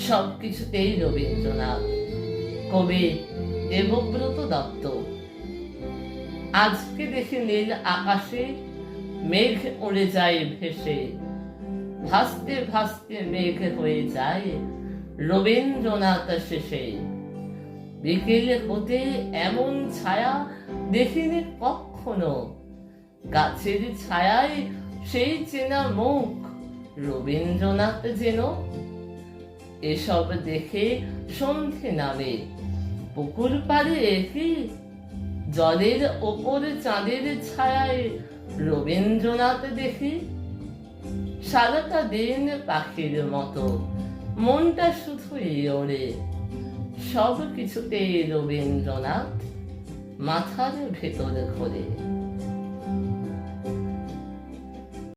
সবকিছুতেই রবীন্দ্রনাথ। কবি দেবব্রত দত্ত। আজকে দেখি নীল আকাশে মেঘ উড়ে যায় ভেসে, ভাসতে ভাসতে মেঘ হয়ে যায় রবীন্দ্রনাথ শেষে। বিকেল হতে এমন ছায়া দেখিনি কখনো, গাছের ছায়ায় সেই চেনা মুখ রবীন্দ্রনাথ যেন। এসব দেখে সন্ধে নামে, পুকুর পাড়ে এসে জলের ওপর চাঁদের ছায়ায় রবীন্দ্রনাথ দেখি। সারাটা দিন পাখির মতো মনটা শুধুই ওড়ে, সব কিছুতে রবীন্দ্রনাথ মাথার ভেতর ঘোরে।